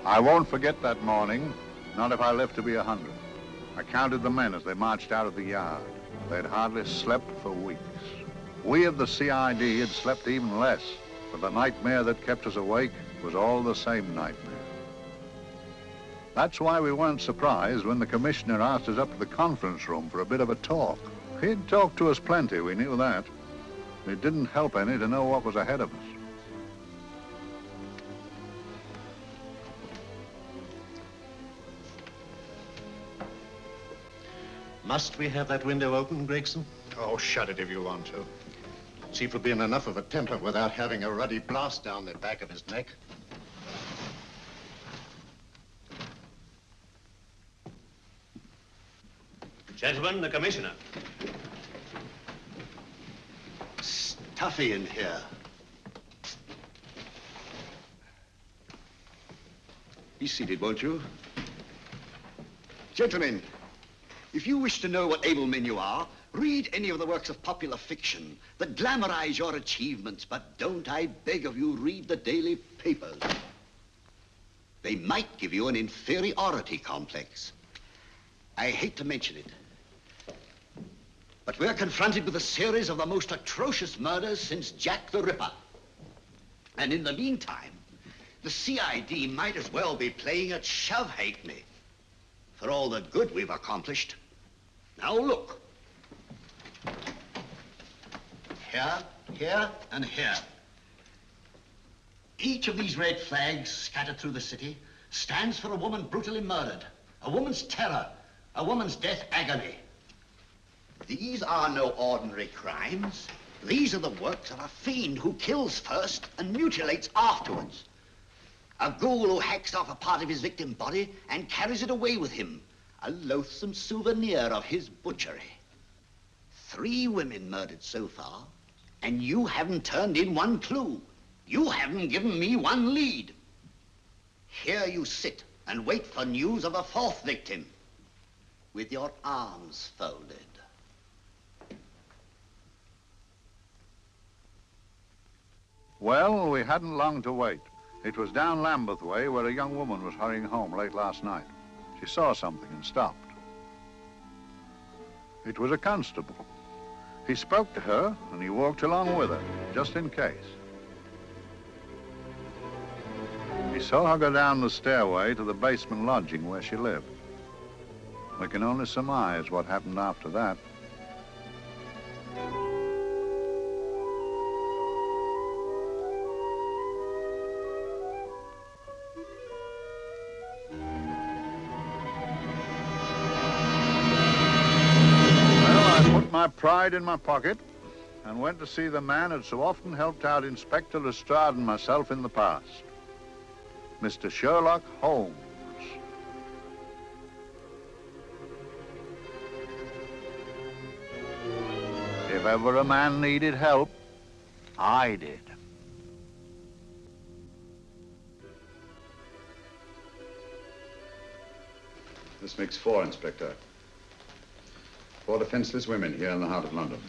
I won't forget that morning, not if I live to be 100. I counted the men as they marched out of the yard. They'd hardly slept for weeks. We of the CID had slept even less, but the nightmare that kept us awake was all the same nightmare. That's why we weren't surprised when the commissioner asked us up to the conference room for a bit of a talk. He'd talked to us plenty, we knew that. It didn't help any to know what was ahead of us. Must we have that window open, Gregson? Oh, shut it if you want to. Chief will be in enough of a temper without having a ruddy blast down the back of his neck. Gentlemen, the commissioner. Stuffy in here. Be seated, won't you? Gentlemen, if you wish to know what able men you are, read any of the works of popular fiction that glamorize your achievements, but don't, I beg of you, read the daily papers. They might give you an inferiority complex. I hate to mention it, but we're confronted with a series of the most atrocious murders since Jack the Ripper. And in the meantime, the CID might as well be playing at shove-hate-me for all the good we've accomplished. Now look. Here, here, and here. Each of these red flags scattered through the city stands for a woman brutally murdered, a woman's terror, a woman's death agony. These are no ordinary crimes. These are the works of a fiend who kills first and mutilates afterwards. A ghoul who hacks off a part of his victim body and carries it away with him, a loathsome souvenir of his butchery. 3 women murdered so far, and you haven't turned in one clue. You haven't given me one lead. Here you sit and wait for news of a 4th victim, with your arms folded. Well, we hadn't long to wait. It was down Lambeth Way where a young woman was hurrying home late last night. She saw something and stopped. It was a constable. He spoke to her and he walked along with her, just in case. He saw her go down the stairway to the basement lodging where she lived. We can only surmise what happened after that. My pride in my pocket and went to see the man who'd so often helped out Inspector Lestrade and myself in the past, Mr. Sherlock Holmes. If ever a man needed help, I did. This makes 4, Inspector. 4 defenseless women here in the heart of London.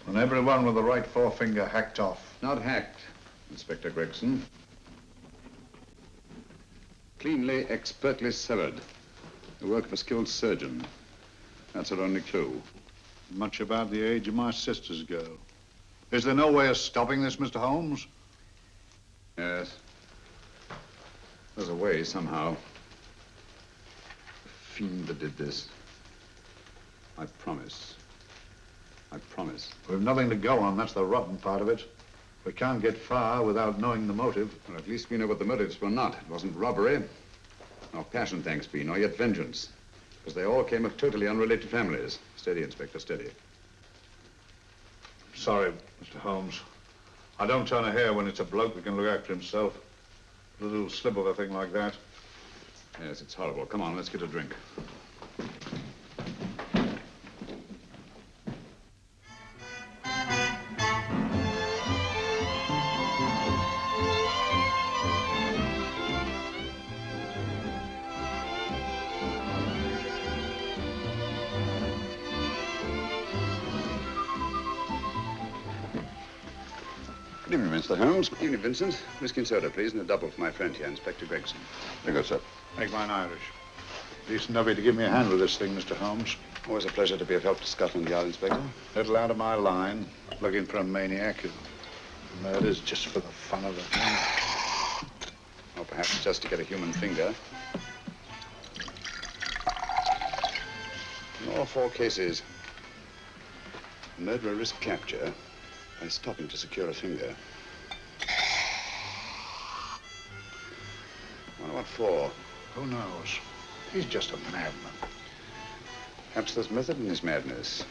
And everyone with the right forefinger hacked off. Not hacked, Inspector Gregson. Cleanly, expertly severed. The work of a skilled surgeon. That's our only clue. Much about the age of my sister's girl. Is there no way of stopping this, Mr. Holmes? Yes. There's a way, somehow. The fiend that did this. I promise. I promise. We've nothing to go on. That's the rotten part of it. We can't get far without knowing the motive. Well, at least we know what the motives were not. It wasn't robbery, nor passion, thanks be, nor yet vengeance. Because they all came of totally unrelated families. Steady, Inspector, steady. Sorry, Mr. Holmes. I don't turn a hair when it's a bloke that can look after himself. A little slip of a thing like that. Yes, it's horrible. Come on, let's get a drink. Good evening, Mr. Holmes. Good evening, Vincent. Whiskey and soda, please, and a double for my friend here, Inspector Gregson. Very good, sir. Make mine Irish. Decent of you to give me a hand with this thing, Mr. Holmes. Always a pleasure to be of help to Scotland Yard, Inspector. Little out of my line, looking for a maniac who murders just for the fun of it. Or perhaps just to get a human finger. In all 4 cases, the murderer risked capture by stopping to secure a finger. Wonder what for? Who knows? He's just a madman. Perhaps there's method in his madness.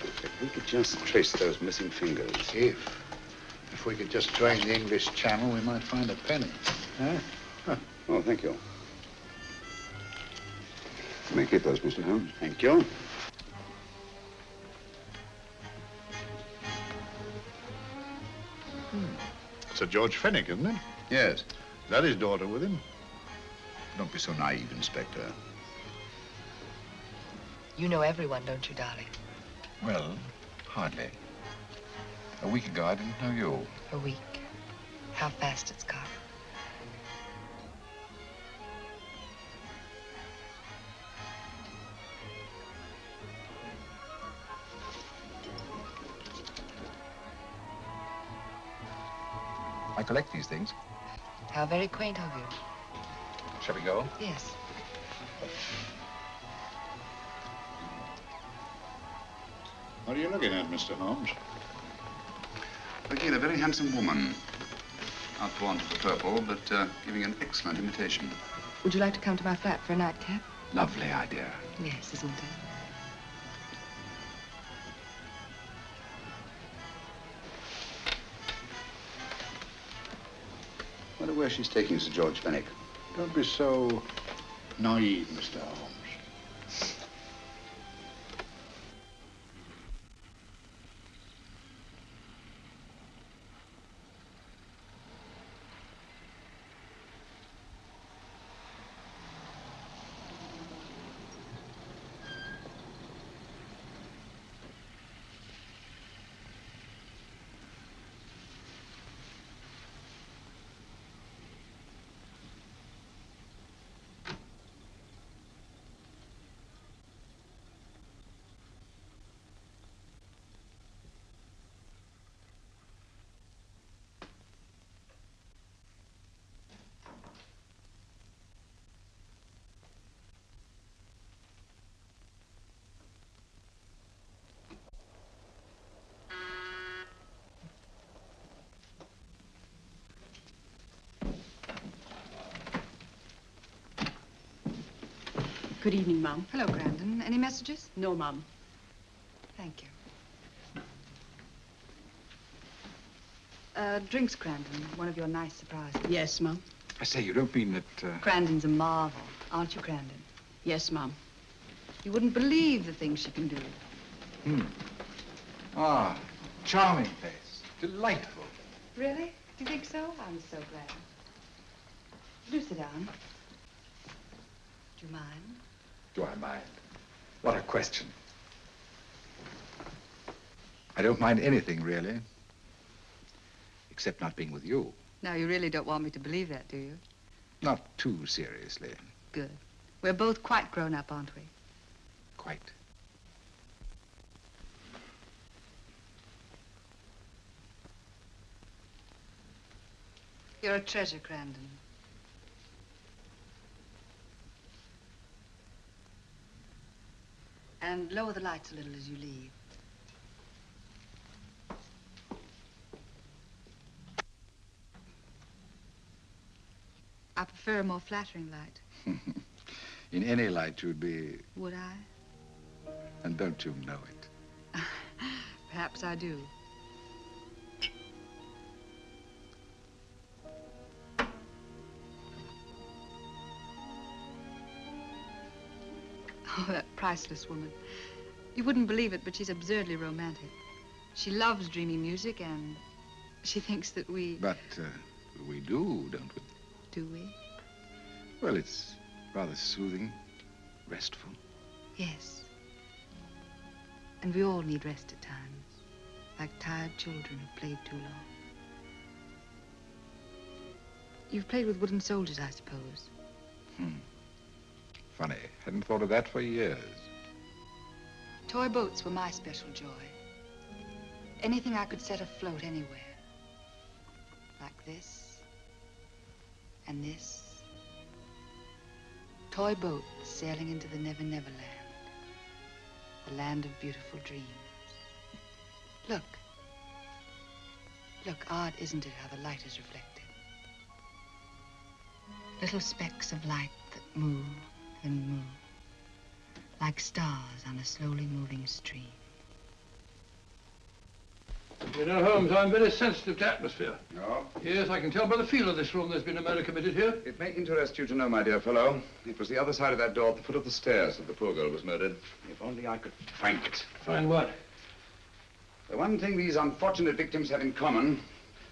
If we could just trace those missing fingers. If we could just drain the English Channel, we might find a penny. Huh? Oh, thank you. You may keep those, Mr. Holmes. Thank you. Sir George Fenwick, isn't it? Yes. Is that his daughter with him? Don't be so naive, Inspector. You know everyone, don't you, darling? Well, hardly. A week ago, I didn't know you. A week. How fast it's gone. I collect these things. How very quaint of you. Shall we go? Yes. What are you looking at, Mr. Holmes? Looking at a very handsome woman. Not for want of the purple, but giving an excellent imitation. Would you like to come to my flat for a nightcap? Lovely idea. Yes, isn't it? Wonder where she's taking Sir George Fenwick. Don't be so naive, Mr. Holmes. Good evening, Mum. Hello, Grandon. Any messages? No, Mum. Thank you. Drinks, Grandon. One of your nice surprises. Yes, Mum. I say, you don't mean that, Grandon's a marvel, aren't you, Grandon? Yes, Mum. You wouldn't believe the things she can do. Ah, charming place. Delightful. Really? Do you think so? I'm so glad. Do sit down. Do you mind? Do I mind? What a question. I don't mind anything, really. Except not being with you. Now, you really don't want me to believe that, do you? Not too seriously. Good. We're both quite grown up, aren't we? Quite. You're a treasure, Grandon. And lower the lights a little as you leave. I prefer a more flattering light. In any light, you'd be... Would I? And don't you know it? Perhaps I do. Oh, that priceless woman. You wouldn't believe it, but she's absurdly romantic. She loves dreamy music, and she thinks that we... But we do, don't we? Do we? Well, it's rather soothing, restful. Yes. And we all need rest at times. like tired children who played too long. You've played with wooden soldiers, I suppose. Funny. Hadn't thought of that for years. Toy boats were my special joy. Anything I could set afloat anywhere. Like this. And this. Toy boats sailing into the Never Never Land. The land of beautiful dreams. Look. Look, odd, isn't it, how the light is reflected? Little specks of light that move and move, like stars on a slowly moving stream. You know, Holmes, I'm very sensitive to atmosphere. No? Yes, I can tell by the feel of this room there's been a murder committed here. It may interest you to know, my dear fellow, it was the other side of that door at the foot of the stairs that the poor girl was murdered. If only I could find it. Find what? The one thing these unfortunate victims have in common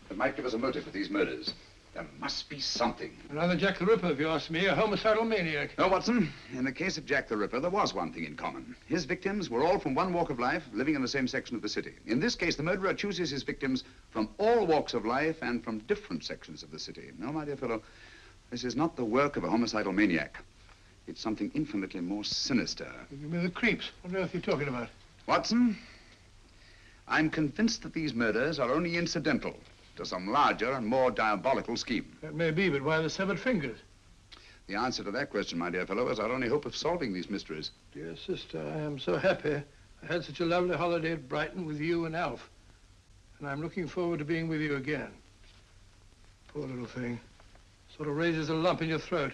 that might give us a motive for these murders. There must be something. Another Jack the Ripper, if you ask me, a homicidal maniac. No, Watson. In the case of Jack the Ripper, there was one thing in common. His victims were all from one walk of life, living in the same section of the city. In this case, the murderer chooses his victims from all walks of life and from different sections of the city. No, my dear fellow, this is not the work of a homicidal maniac. It's something infinitely more sinister. You mean the creeps? What on earth are you talking about? Watson, I'm convinced that these murders are only incidental to some larger and more diabolical scheme. That may be, but why the severed fingers? The answer to that question, my dear fellow, is our only hope of solving these mysteries. Dear sister, I am so happy. I had such a lovely holiday at Brighton with you and Alf. And I'm looking forward to being with you again. Poor little thing. Sort of raises a lump in your throat.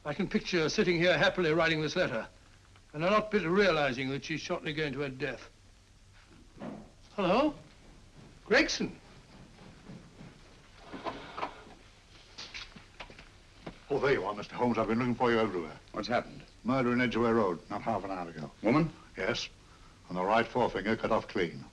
I can picture her sitting here happily writing this letter. And I'm not bit realizing that she's shortly going to her death. Hello? Gregson. Oh, there you are, Mr. Holmes. I've been looking for you everywhere. What's happened? Murder in Edgware Road, not half an hour ago. Woman? Yes. And the right forefinger cut off clean.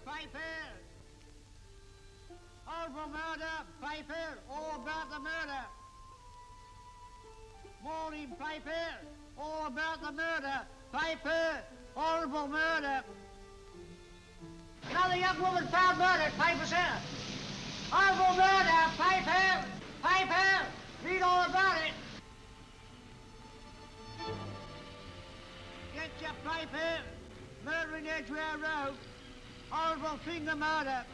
Piper! Horrible murder, Piper! All about the murder! Morning, Piper! All about the murder! Piper! Horrible murder! Another young woman found murdered, Piper, sir! Horrible murder, Piper! Piper! Read all about it! Get your Piper! Murder in Edgware Road! Horrible finger murder.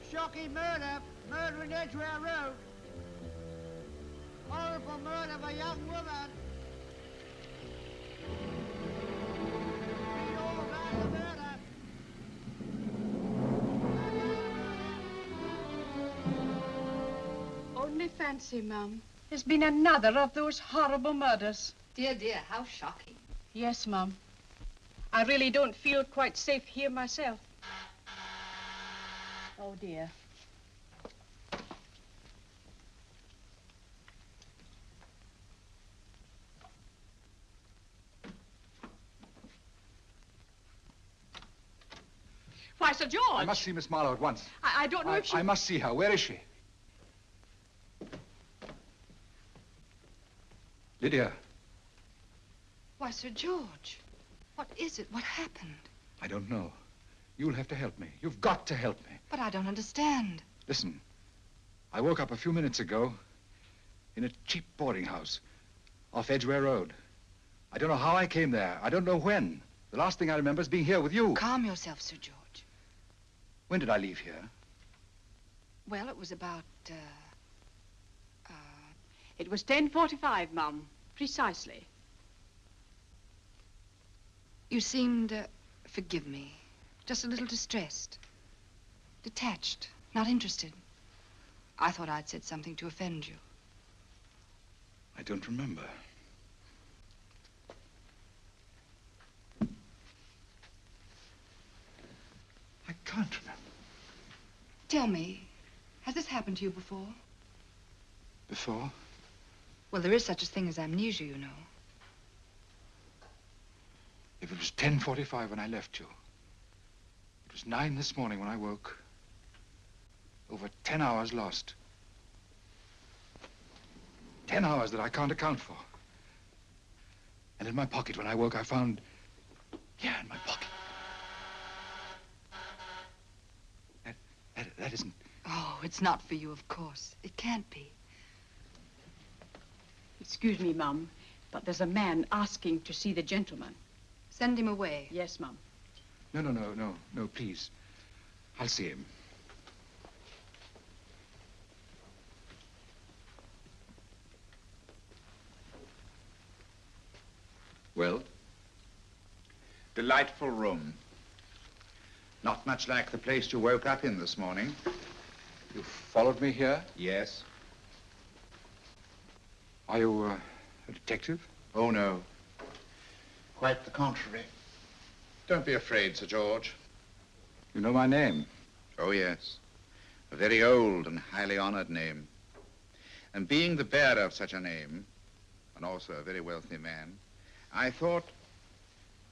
Shocking murder. Murder in Edgware Road. Horrible murder of a young woman. Read all about the murder. Only fancy, Mum. There's been another of those horrible murders. Dear, dear, how shocking. Yes, Mum. I really don't feel quite safe here myself. Oh, dear. Why, Sir George! I must see Miss Marlowe at once. I don't know if she... I must see her. Where is she? Lydia. Why, Sir George, what is it? What happened? I don't know. You'll have to help me. You've got to help me. But I don't understand. Listen, I woke up a few minutes ago in a cheap boarding house off Edgware Road. I don't know how I came there. I don't know when. The last thing I remember is being here with you. Calm yourself, Sir George. When did I leave here? Well, it was about It was 10:45, Mum. Precisely. You seemed, forgive me, just a little distressed. Detached, not interested. I thought I'd said something to offend you. I don't remember. I can't remember. Tell me, has this happened to you before? Before? Well, there is such a thing as amnesia, you know. If it was 10:45 when I left you, it was 9 this morning when I woke. Over 10 hours lost. 10 hours that I can't account for. And in my pocket when I woke, I found... Yeah, in my pocket. That isn't... Oh, it's not for you, of course. It can't be. Excuse me, Mum, but there's a man asking to see the gentleman. Send him away. Yes, Mum. No, please. I'll see him. Well? Delightful room. Not much like the place you woke up in this morning. You followed me here? Yes. Are you a detective? Oh, no. Quite the contrary. Don't be afraid, Sir George. You know my name? Oh, yes. A very old and highly honored name. And being the bearer of such a name, and also a very wealthy man, I thought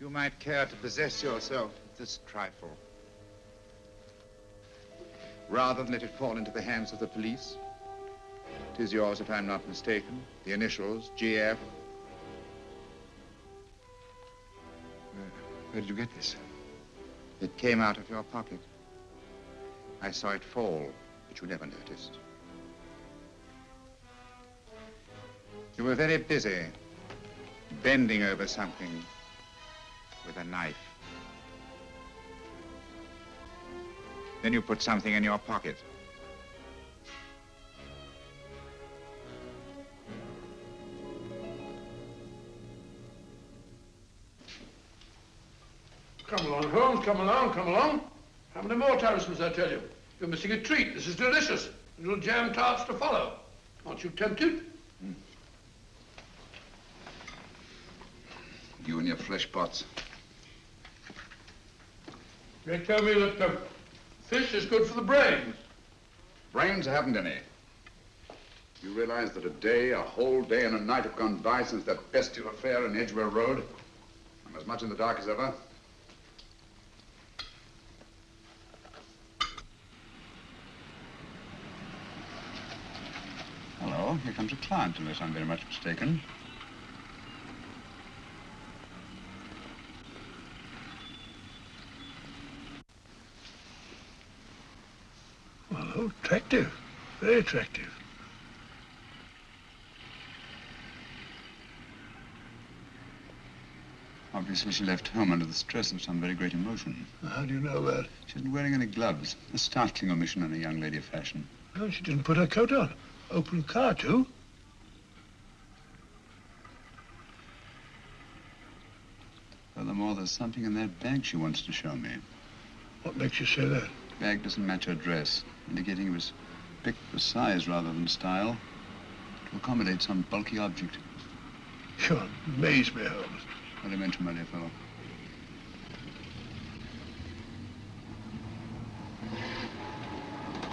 you might care to possess yourself of this trifle. Rather than let it fall into the hands of the police. It is yours, if I'm not mistaken. The initials, GF. Where did you get this? It came out of your pocket. I saw it fall, but you never noticed. You were very busy, bending over something with a knife. Then you put something in your pocket. Come along, Holmes, come along, come along. How many more times must I tell you? You're missing a treat. This is delicious. Little jam tarts to follow. Aren't you tempted? You and your flesh pots. They tell me that the fish is good for the brains. Brains, I haven't any. You realize that a whole day and a night have gone by since that bestial affair in Edgware Road? I'm as much in the dark as ever. Hello, here comes a client, unless I'm very much mistaken. Well, attractive. Very attractive. Obviously, she left home under the stress of some very great emotion. How do you know that? She isn't wearing any gloves. A startling omission in a young lady of fashion. No, she didn't put her coat on. Open car, too. Furthermore, there's something in that bag she wants to show me. What makes you say that? The bag doesn't match her dress, indicating it was picked for size rather than style, to accommodate some bulky object. You amaze me, Holmes. What do you mention, my dear fellow?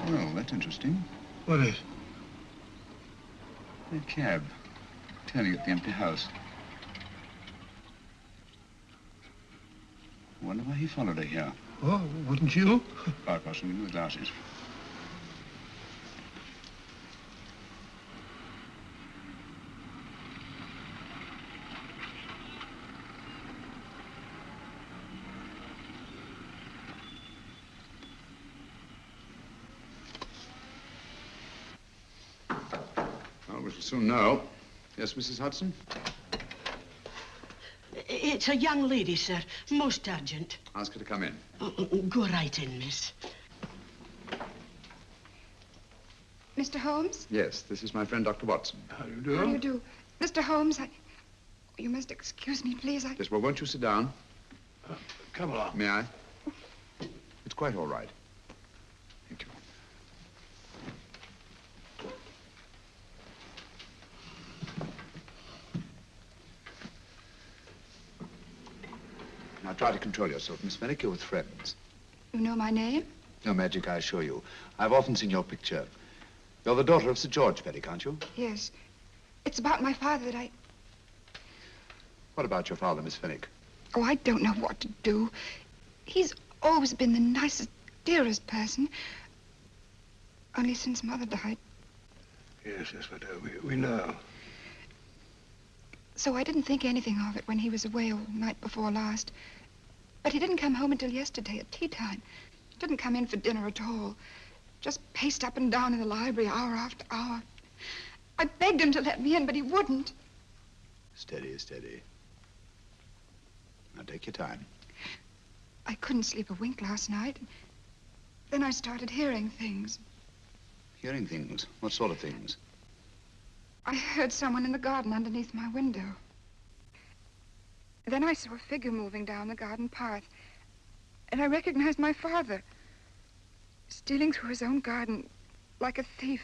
Well, that's interesting. What is? A cab, turning at the empty house. I wonder why he followed her here. Oh, wouldn't you? Quite possibly with the glasses. Well, we shall soon know. Yes, Mrs. Hudson? It's a young lady, sir. Most urgent. Ask her to come in. Go right in, miss. Mr. Holmes? Yes, this is my friend, Dr. Watson. How do you do? How do you do? Mr. Holmes, you must excuse me, please. Yes, well, won't you sit down? Come along. May I? It's quite all right. Thank you. Now, try to control yourself, Miss Fenwick. You're with friends. You know my name? No magic, I assure you. I've often seen your picture. You're the daughter of Sir George Fenwick, aren't you? Yes. It's about my father that What about your father, Miss Fenwick? Oh, I don't know what to do. He's always been the nicest, dearest person. Only since Mother died. Yes, we know. So I didn't think anything of it when he was away all night before last. But he didn't come home until yesterday at tea time. Didn't come in for dinner at all. Just paced up and down in the library hour after hour. I begged him to let me in, but he wouldn't. Steady, steady. Now, take your time. I couldn't sleep a wink last night. Then I started hearing things. Hearing things? What sort of things? I heard someone in the garden underneath my window. Then I saw a figure moving down the garden path. And I recognized my father. Stealing through his own garden like a thief.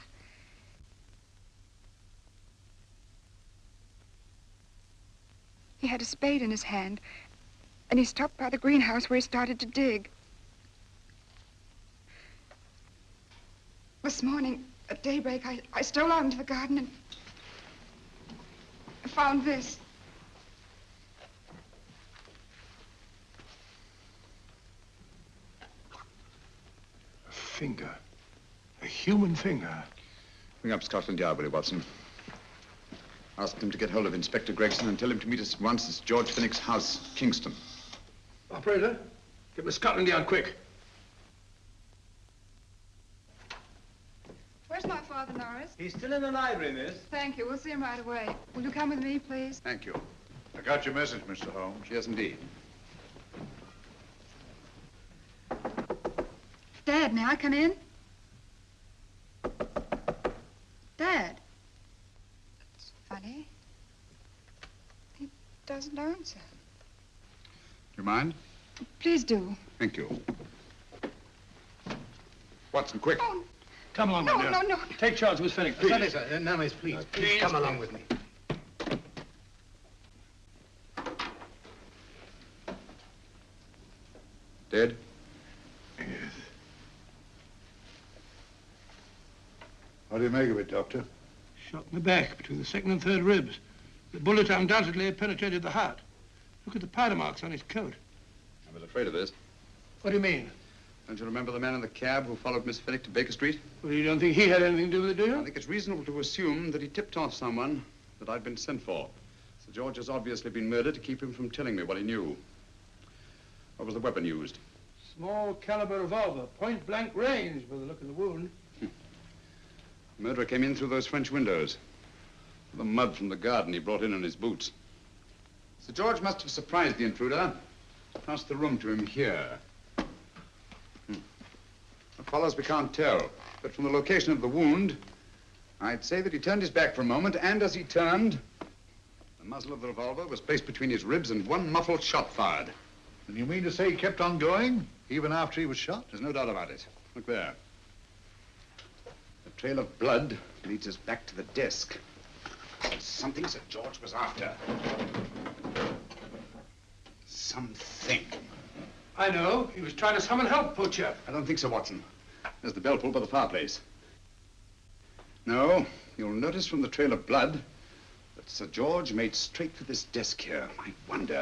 He had a spade in his hand. And he stopped by the greenhouse where he started to dig. This morning, at daybreak, I stole out into the garden and found this. A finger. A human finger. Bring up Scotland Yard, will you, Watson? Ask them to get hold of Inspector Gregson and tell him to meet us at once at George Fenwick's house, Kingston. Operator, get me Scotland Yard quick. Where's my father, Norris? He's still in the library, miss. Thank you. We'll see him right away. Will you come with me, please? Thank you. I got your message, Mr. Holmes. Yes, indeed. Dad, may I come in? Dad. That's funny. He doesn't answer. You mind? Please do. Thank you. Watson, quick. Oh, Come along, no, my dear. no, no. Take charge, Miss Fenwick, please. Sorry, sir. No, miss, please. Please come along with me. Dead? Yes. What do you make of it, Doctor? Shot in the back, between the second and third ribs. The bullet undoubtedly penetrated the heart. Look at the powder marks on his coat. I was afraid of this. What do you mean? Don't you remember the man in the cab who followed Miss Fenwick to Baker Street? Well, you don't think he had anything to do with it, do I you? think it's reasonable to assume that he tipped off someone that I'd been sent for. Sir George has obviously been murdered to keep him from telling me what he knew. What was the weapon used? Small caliber revolver, point blank range by the look of the wound. The murderer came in through those French windows. The mud from the garden he brought in on his boots. Sir George must have surprised the intruder. Passed the room to him here. What follows we can't tell. But from the location of the wound, I'd say that he turned his back for a moment, and as he turned, the muzzle of the revolver was placed between his ribs and one muffled shot fired. And you mean to say he kept on going, even after he was shot? There's no doubt about it. Look there. The trail of blood leads us back to the desk. Something Sir George was after. Something. I know. He was trying to summon help, poor chap. I don't think so, Watson. There's the bell pull by the fireplace. No, you'll notice from the trail of blood that Sir George made straight for this desk here. I wonder,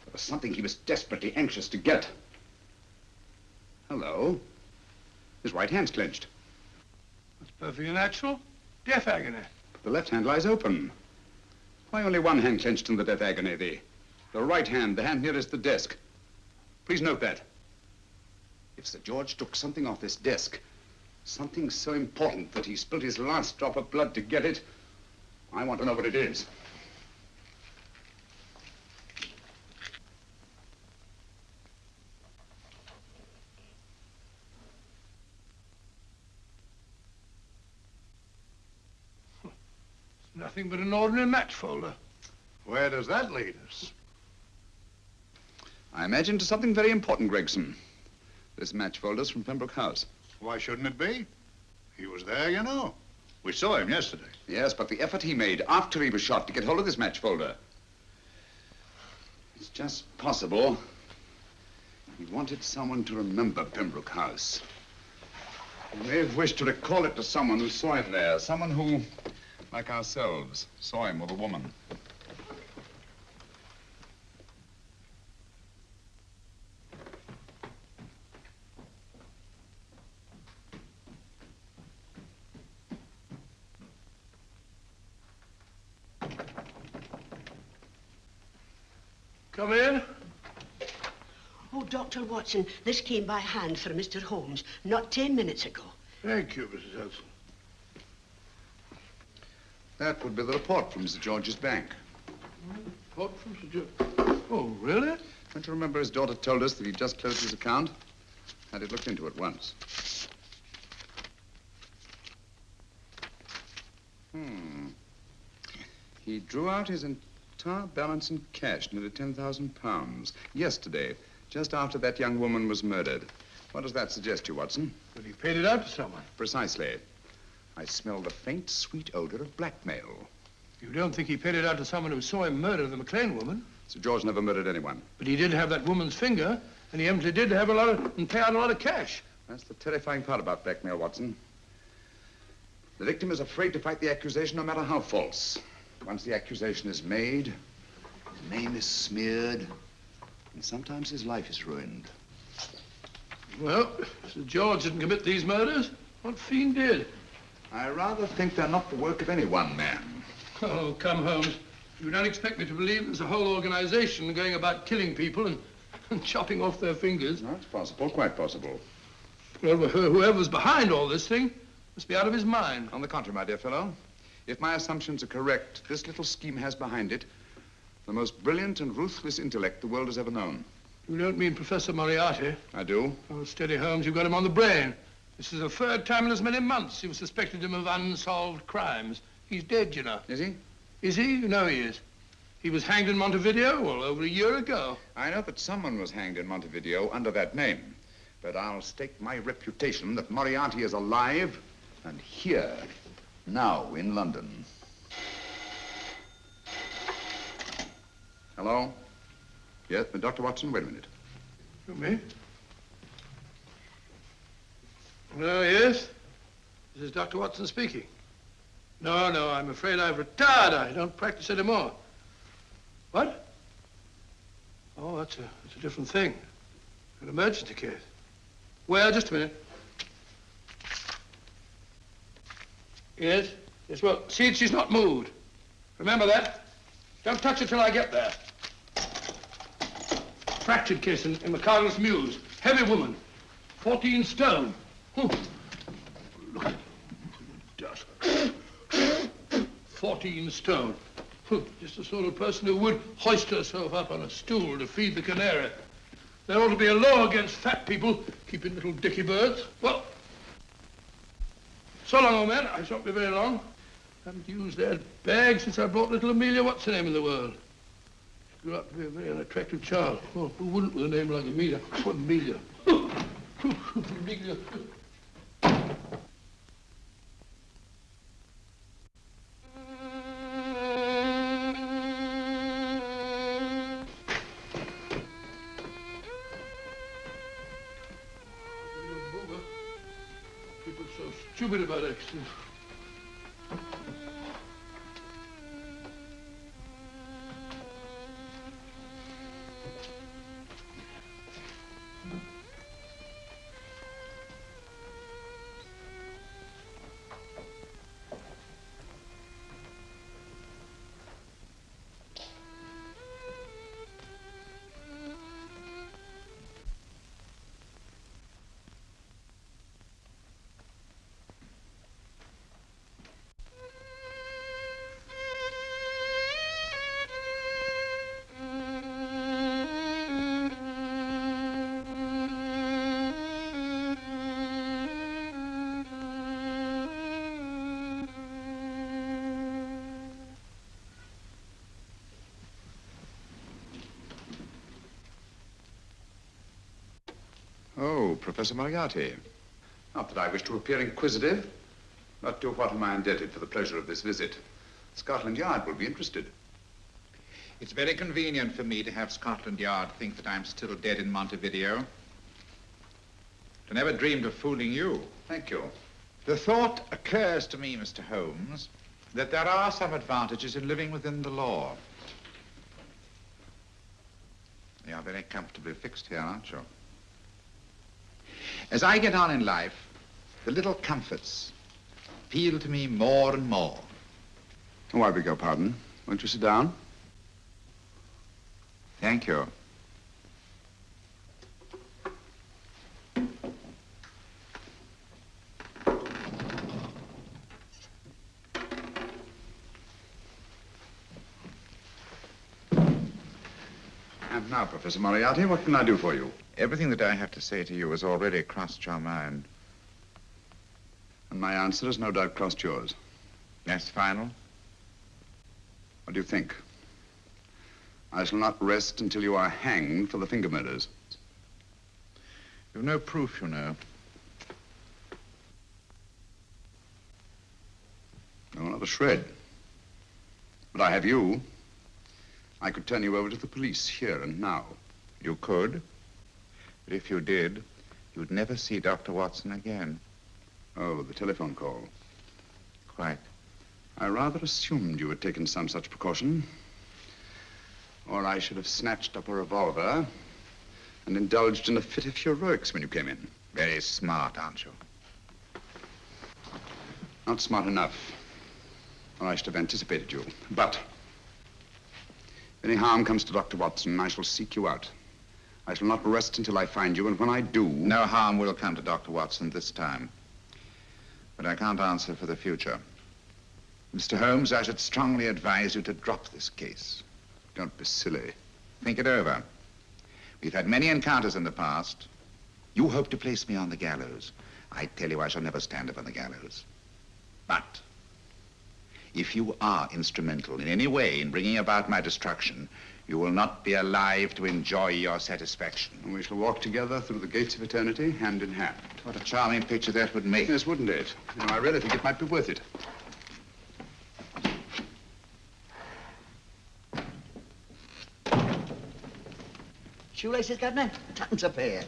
there was something he was desperately anxious to get. Hello. His right hand's clenched. That's perfectly natural. Death agony. But the left hand lies open. Why only one hand clenched in the death agony? The right hand, the hand nearest the desk. Please note that. If Sir George took something off this desk, something so important that he spilled his last drop of blood to get it, I want to know what it is. Nothing but an ordinary match folder. Where does that lead us? I imagine to something very important, Gregson. This match folder's from Pembroke House. Why shouldn't it be? He was there, you know. We saw him yesterday. Yes, but the effort he made after he was shot to get hold of this match folder. It's just possible he wanted someone to remember Pembroke House. He may have wished to recall it to someone who saw him there. Someone who, like ourselves, saw him with a woman. Come in. Oh, Dr. Watson, this came by hand for Mr. Holmes not 10 minutes ago. Thank you, Mrs. Hudson. That would be the report from Mr. George's bank. Report from Sir George. Oh, really? Don't you remember his daughter told us that he'd just closed his account? Had it looked into at once. He drew out his entire balance in cash, nearly £10,000, yesterday, just after that young woman was murdered. What does that suggest you, Watson? But he paid it out to someone. Precisely. I smell the faint, sweet odor of blackmail. You don't think he paid it out to someone who saw him murder the McLean woman? Sir George never murdered anyone. But he did have that woman's finger, and he empty did have and pay out a lot of cash. That's the terrifying part about blackmail, Watson. The victim is afraid to fight the accusation, no matter how false. Once the accusation is made, his name is smeared, and sometimes his life is ruined. Well, Sir George didn't commit these murders. What fiend did? I rather think they're not the work of any one man. Oh, come, Holmes. You don't expect me to believe there's a whole organization going about killing people and chopping off their fingers? No, it's possible, quite possible. Well, whoever's behind all this thing must be out of his mind. On the contrary, my dear fellow, if my assumptions are correct, this little scheme has behind it the most brilliant and ruthless intellect the world has ever known. You don't mean Professor Moriarty? I do. Oh, steady, Holmes. You've got him on the brain. This is the third time in as many months you've suspected him of unsolved crimes. He's dead, you know. Is he? Is he? You know he is. He was hanged in Montevideo, well, over a year ago. I know that someone was hanged in Montevideo under that name. But I'll stake my reputation that Moriarty is alive and here, now, in London. Hello? Yes, Dr. Watson, wait a minute. You me? No, yes? This is Dr. Watson speaking. No, I'm afraid I've retired. I don't practice anymore. What? Oh, that's a different thing. An emergency case. Well, just a minute. Yes? Yes, well, see that she's not moved. Remember that? Don't touch her till I get there. Fractured case in McCardle's Mews. Heavy woman. 14 stone. Look at dust. 14 stone. Just the sort of person who would hoist herself up on a stool to feed the canary. There ought to be a law against fat people keeping little dicky birds. Well, so long, old man. I shan't be very long. Haven't used that bag since I brought little Amelia. What's her name in the world? She grew up to be a very unattractive child. Well, who wouldn't with a name like Amelia? Oh, Amelia. Amelia. People are so stupid about accidents. Oh, Professor Moriarty. Not that I wish to appear inquisitive, but to what am I indebted for the pleasure of this visit? Scotland Yard will be interested. It's very convenient for me to have Scotland Yard think that I'm still dead in Montevideo. I never dreamed of fooling you. Thank you. The thought occurs to me, Mr. Holmes, that there are some advantages in living within the law. You're very comfortably fixed here, aren't you? As I get on in life, the little comforts appeal to me more and more. Oh, I beg your pardon. Won't you sit down? Thank you. And now, Professor Moriarty, what can I do for you? Everything that I have to say to you has already crossed your mind. And my answer has no doubt crossed yours. That's final? What do you think? I shall not rest until you are hanged for the finger murders. You've no proof, you know. No, not a shred. But I have you. I could turn you over to the police here and now. You could. But if you did, you'd never see Dr. Watson again. Oh, the telephone call. Quite. I rather assumed you had taken some such precaution. Or I should have snatched up a revolver and indulged in a fit of heroics when you came in. Very smart, aren't you? Not smart enough. Or I should have anticipated you. But if any harm comes to Dr. Watson, I shall seek you out. I shall not rest until I find you, and when I do... No harm will come to Dr. Watson this time. But I can't answer for the future. Mr. Holmes, I should strongly advise you to drop this case. Don't be silly. Think it over. We've had many encounters in the past. You hope to place me on the gallows. I tell you, I shall never stand up on the gallows. But if you are instrumental in any way in bringing about my destruction, you will not be alive to enjoy your satisfaction. And we shall walk together through the gates of eternity, hand in hand. What a charming picture that would make. Yes, wouldn't it? You know, I really think it might be worth it. Shoelaces, Governor? Tuppence a pair.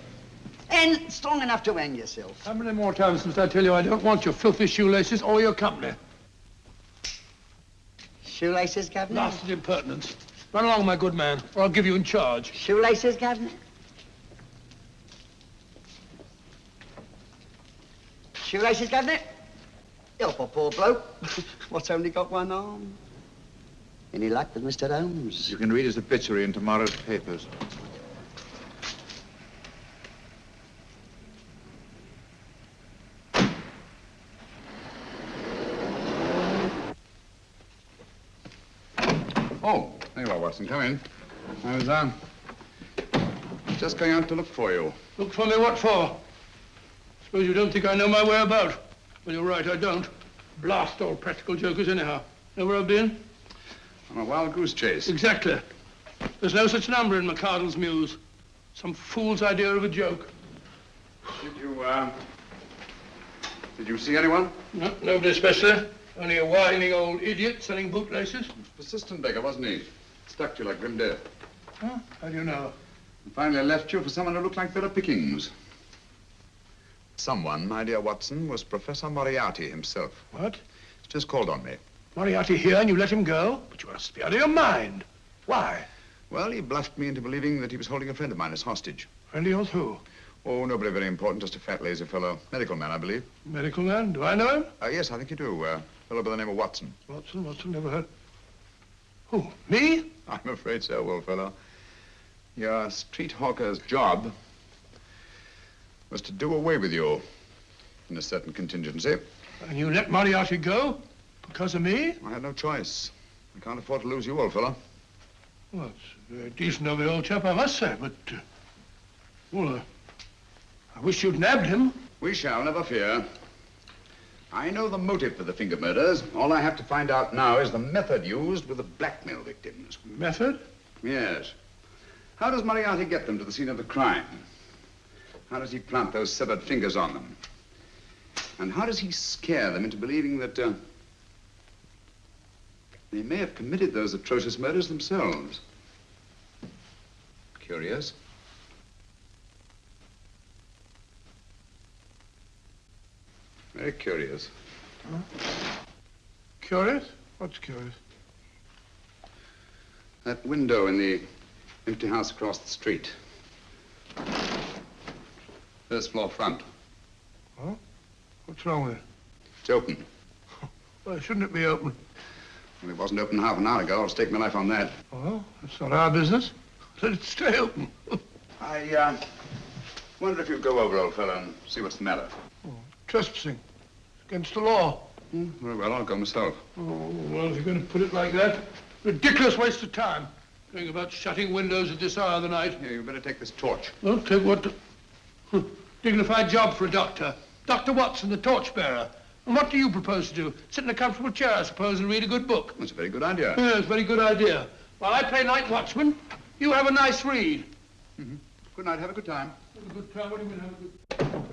And strong enough to hang yourself. How many more times must I tell you I don't want your filthy shoelaces or your company? Shoelaces, Governor? Blasted impertinence. Run along, my good man, or I'll give you in charge. Shoelaces, Governor? Shoelaces, Governor? Help a poor bloke. What's only got one arm? Any luck with Mr. Holmes? You can read his obituary in tomorrow's papers. Oh, there you are, Watson. Come in. I was, just going out to look for you. Look for me what for? Suppose you don't think I know my way about. Well, you're right, I don't. Blast all practical jokers anyhow. Know where I've been? On a wild goose chase. Exactly. There's no such number in McCardle's Muse. Some fool's idea of a joke. Did you see anyone? No, nobody especially. Only a whining old idiot selling bootlaces. Persistent beggar, wasn't he? Stuck to you like grim death. Huh? How do you know? And finally left you for someone who looked like Bella Pickings. Someone, my dear Watson, was Professor Moriarty himself. What? He's just called on me. Moriarty here and you let him go? But you must be out of your mind. Why? Well, he bluffed me into believing that he was holding a friend of mine as hostage. Friend of yours who? Oh, nobody very important, just a fat, lazy fellow. Medical man, I believe. Medical man? Do I know him? Yes, I think you do. A fellow by the name of Watson. Watson, never heard. Who, me? I'm afraid so, old fellow. Your street hawker's job was to do away with you in a certain contingency. And you let Moriarty go? Because of me? I had no choice. I can't afford to lose you, old fellow. Well, it's very decent of the old chap, I must say, but... I wish you'd nabbed him. We shall, never fear. I know the motive for the finger murders. All I have to find out now is the method used with the blackmail victims. Method? Yes. How does Moriarty get them to the scene of the crime? How does he plant those severed fingers on them? And how does he scare them into believing that they may have committed those atrocious murders themselves? Curious. Very curious. Huh? Curious? What's curious? That window in the empty house across the street. First floor front. Huh? What's wrong with it? It's open. Why shouldn't it be open? Well, it wasn't open half an hour ago. I'll stake my life on that. Oh, that's not our business. Let it stay open. I wonder if you'd go over, old fellow, and see what's the matter. Oh, trespassing. Against the law. Very well, I'll go myself. Oh, well, if you're going to put it like that, ridiculous waste of time. Going about shutting windows at this hour of the night. Here, you better take this torch. Well, take what? Dignified job for a doctor. Dr. Watson, the torchbearer. And what do you propose to do? Sit in a comfortable chair, I suppose, and read a good book? That's a very good idea. Yes, very good idea. While I play night watchman, you have a nice read. Mm-hmm. Good night. Have a good time. Have a good time? What do you mean, have a good time?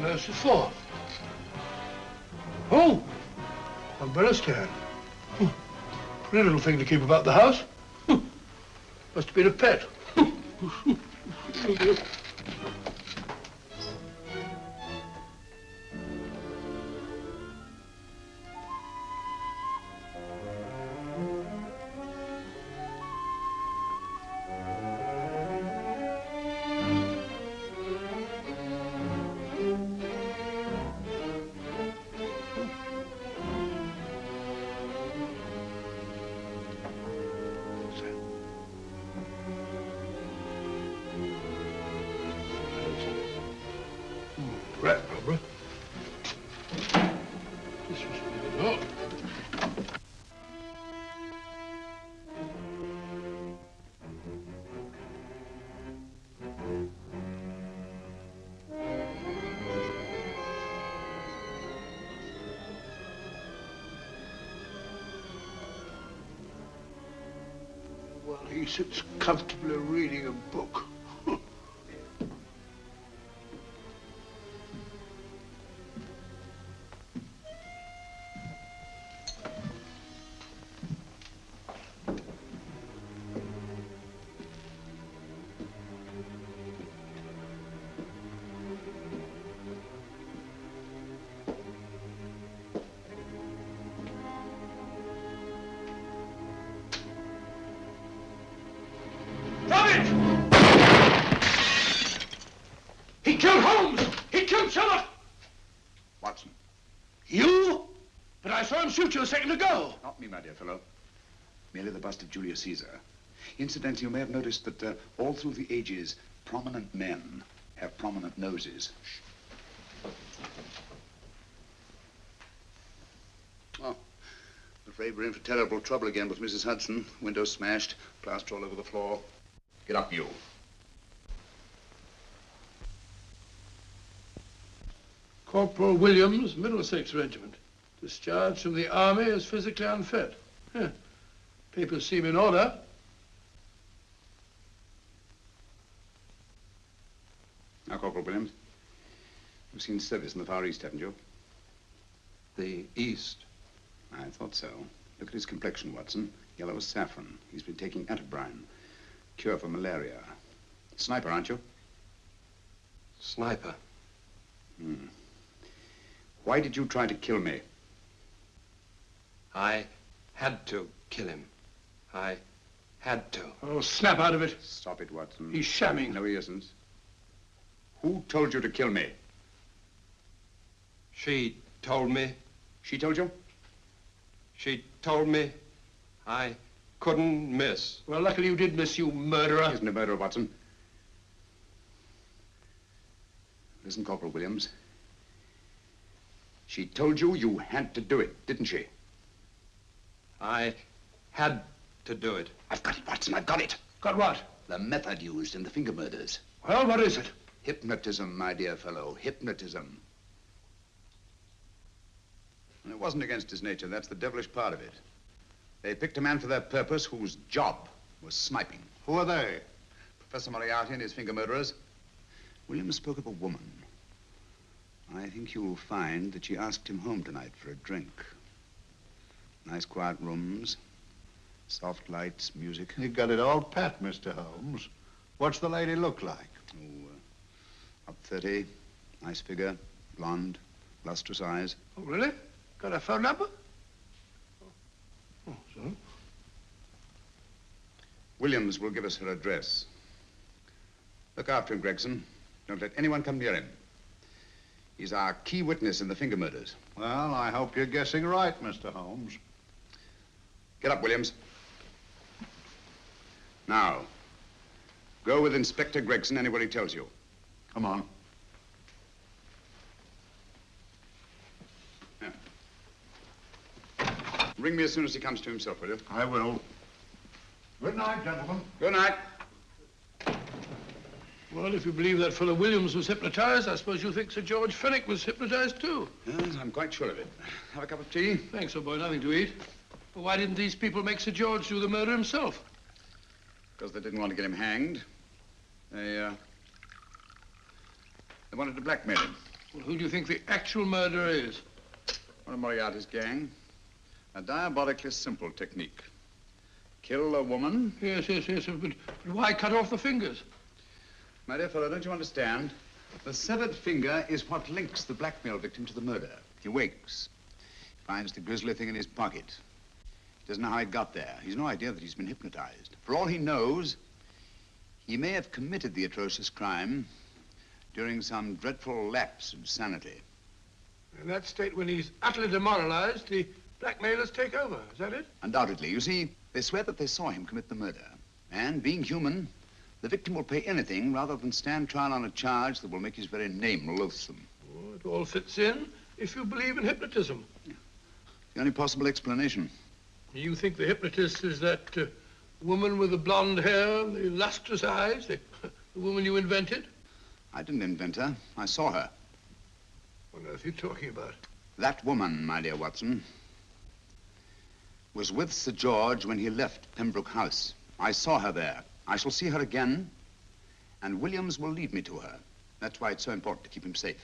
What's it for? Oh, umbrella stand. Pretty little thing to keep about the house. Must have been a pet. Rat rubber. This was oh. While he sits comfortably reading a book. He killed Holmes! He killed Sherlock! Watson. You? But I saw him shoot you a second ago. Not me, my dear fellow. Merely the bust of Julius Caesar. Incidentally, you may have noticed that all through the ages, prominent men have prominent noses. Oh, I'm afraid we're in for terrible trouble again with Mrs. Hudson. Window smashed, plaster all over the floor. Get up, you. Corporal Williams, Middlesex Regiment. Discharged from the army as physically unfit. Huh. Papers seem in order. Now, Corporal Williams, you've seen service in the Far East, haven't you? The East? I thought so. Look at his complexion, Watson. Yellow as saffron. He's been taking atabrine. Cure for malaria. Sniper, aren't you? Sniper. Hmm. Why did you try to kill me? I had to kill him. I had to. Oh, snap out of it. Stop it, Watson. He's shamming. No, he isn't. Who told you to kill me? She told me. She told you? She told me I couldn't miss. Well, luckily you did miss, you murderer. He isn't a murderer, Watson. Listen, Corporal Williams. She told you you had to do it, didn't she? I had to do it. I've got it, Watson, I've got it. Got what? The method used in the finger murders. Well, what is it? Hypnotism, my dear fellow, hypnotism. And it wasn't against his nature, that's the devilish part of it. They picked a man for their purpose whose job was sniping. Who are they? Professor Moriarty and his finger murderers. Williams spoke of a woman. I think you'll find that she asked him home tonight for a drink. Nice quiet rooms, soft lights, music. You got it all pat, Mr. Holmes. What's the lady look like? Oh, up 30, nice figure, blonde, lustrous eyes. Oh, really? Got a phone number? Oh, so? Williams will give us her address. Look after him, Gregson. Don't let anyone come near him. He's our key witness in the finger murders. Well, I hope you're guessing right, Mr. Holmes. Get up, Williams. Now, go with Inspector Gregson anywhere he tells you. Come on. Yeah. Ring me as soon as he comes to himself, will you? I will. Good night, gentlemen. Good night. Well, if you believe that fellow Williams was hypnotized, I suppose you think Sir George Fenwick was hypnotized too. Yes, I'm quite sure of it. Have a cup of tea? Thanks, old boy. Nothing to eat. Well, why didn't these people make Sir George do the murder himself? Because they didn't want to get him hanged. They wanted to blackmail him. Well, who do you think the actual murderer is? One of Moriarty's gang. A diabolically simple technique. Kill a woman. Yes, but why cut off the fingers? My dear fellow, don't you understand? The severed finger is what links the blackmail victim to the murder. He wakes, finds the grisly thing in his pocket. He doesn't know how it got there. He's no idea that he's been hypnotized. For all he knows, he may have committed the atrocious crime during some dreadful lapse of sanity. In that state, when he's utterly demoralized, the blackmailers take over. Is that it? Undoubtedly. You see, they swear that they saw him commit the murder. And being human, the victim will pay anything rather than stand trial on a charge that will make his very name loathsome. Oh, it all fits in if you believe in hypnotism. Yeah. The only possible explanation. You think the hypnotist is that woman with the blonde hair and the lustrous eyes, the woman you invented? I didn't invent her. I saw her. What on earth are you talking about? That woman, my dear Watson, was with Sir George when he left Pembroke House. I saw her there. I shall see her again, and Williams will lead me to her. That's why it's so important to keep him safe.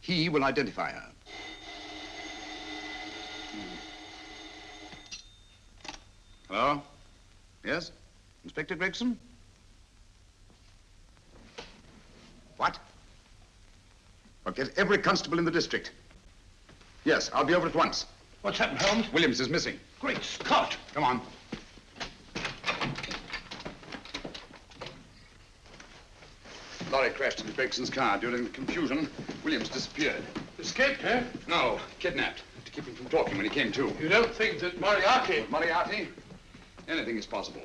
He will identify her. Hello? Yes? Inspector Gregson? What? Well, get every constable in the district. Yes, I'll be over at once. What's happened, Holmes? Williams is missing. Great Scott! Come on. Lorry crashed into Gregson's car. During the confusion, Williams disappeared. Escaped, eh? No, kidnapped. To keep him from talking when he came to. You don't think that Moriarty... With Moriarty? Anything is possible.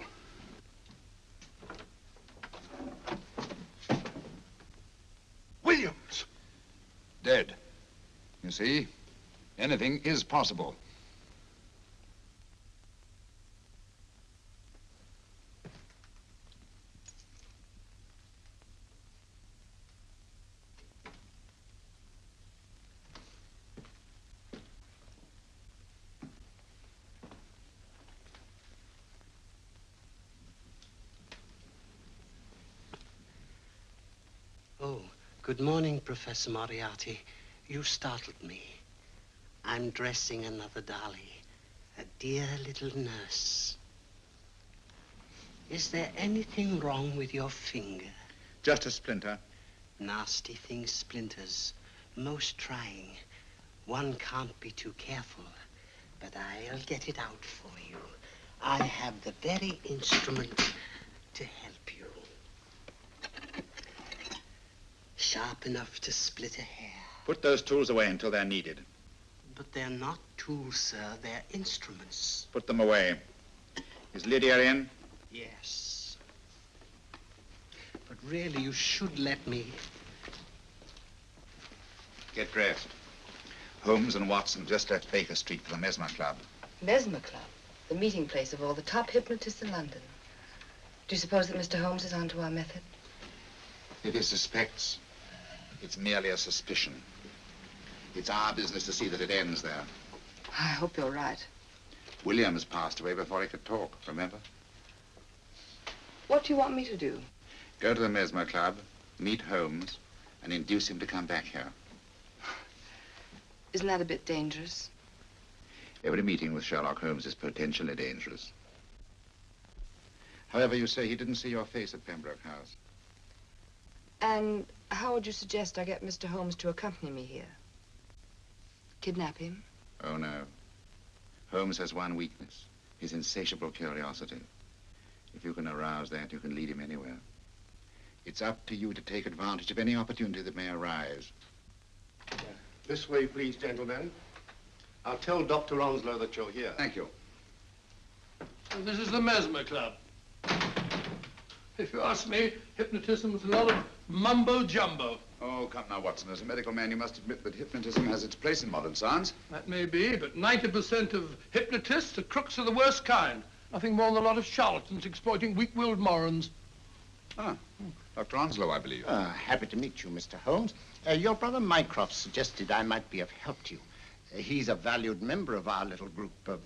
Williams! Dead. You see, anything is possible. Oh, good morning, Professor Moriarty. You startled me. I'm dressing another dolly, a dear little nurse. Is there anything wrong with your finger? Just a splinter. Nasty thing, splinters. Most trying. One can't be too careful, but I'll get it out for you. I have the very instrument to help you. Sharp enough to split a hair. Put those tools away until they're needed. But they're not tools, sir. They're instruments. Put them away. Is Lydia in? Yes. But really, you should let me. Get dressed. Holmes and Watson just left Baker Street for the Mesmer Club. Mesmer Club? The meeting place of all the top hypnotists in London. Do you suppose that Mr. Holmes is onto our method? If he suspects, it's merely a suspicion. It's our business to see that it ends there. I hope you're right. Williams passed away before he could talk, remember? What do you want me to do? Go to the Mesmer Club, meet Holmes, and induce him to come back here. Isn't that a bit dangerous? Every meeting with Sherlock Holmes is potentially dangerous. However, you say he didn't see your face at Pembroke House. And how would you suggest I get Mr. Holmes to accompany me here? Kidnap him? Oh, no. Holmes has one weakness, his insatiable curiosity. If you can arouse that, you can lead him anywhere. It's up to you to take advantage of any opportunity that may arise. This way, please, gentlemen. I'll tell Dr. Onslow that you're here. Thank you. And this is the Mesmer Club. If you ask me, hypnotism is a lot of mumbo-jumbo. Oh, come now, Watson. As a medical man, you must admit that hypnotism has its place in modern science. That may be, but 90% of hypnotists are crooks of the worst kind. Nothing more than a lot of charlatans exploiting weak-willed morons. Ah, Dr. Onslow, I believe. Happy to meet you, Mr. Holmes. Your brother Mycroft suggested I might be of help to you. He's a valued member of our little group of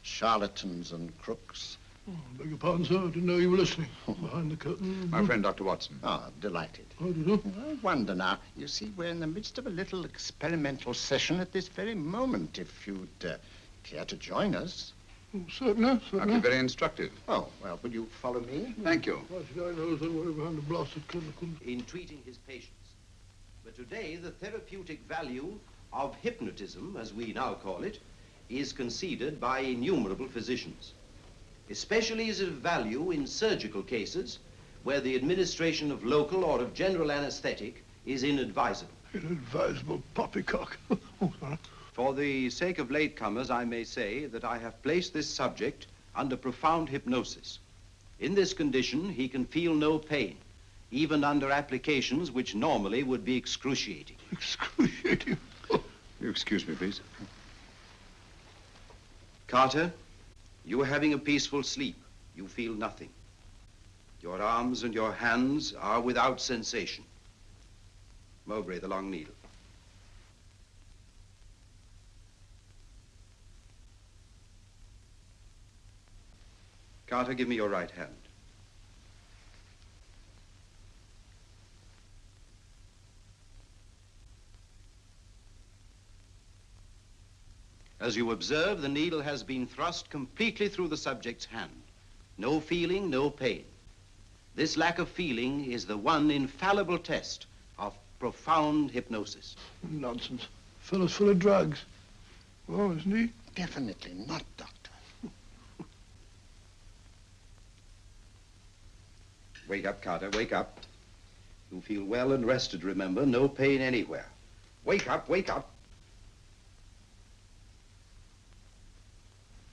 charlatans and crooks. Oh, beg your pardon, sir. I didn't know you were listening. Behind the curtain. My friend, Dr. Watson. Oh, delighted. How do you do? I wonder now. You see, we're in the midst of a little experimental session at this very moment. If you'd care to join us. Oh, certainly, certainly. That'd be very instructive. Oh, well, will you follow me? Thank you. Why should I know somewhere behind the blasted curtain? In treating his patients. But today, the therapeutic value of hypnotism, as we now call it, is conceded by innumerable physicians. Especially is it of value in surgical cases where the administration of local or of general anesthetic is inadvisable. Inadvisable poppycock. Oh, sorry. For the sake of latecomers, I may say that I have placed this subject under profound hypnosis. In this condition, he can feel no pain, even under applications which normally would be excruciating. Excruciating? You excuse me, please. Carter, you are having a peaceful sleep. You feel nothing. Your arms and your hands are without sensation. Mowbray, the long needle. Carter, give me your right hand. As you observe, the needle has been thrust completely through the subject's hand. No feeling, no pain. This lack of feeling is the one infallible test of profound hypnosis. Nonsense. Fellow's full of drugs. Oh, isn't he? Definitely not, Doctor. Wake up, Carter, wake up. You feel well and rested, remember. No pain anywhere. Wake up, wake up.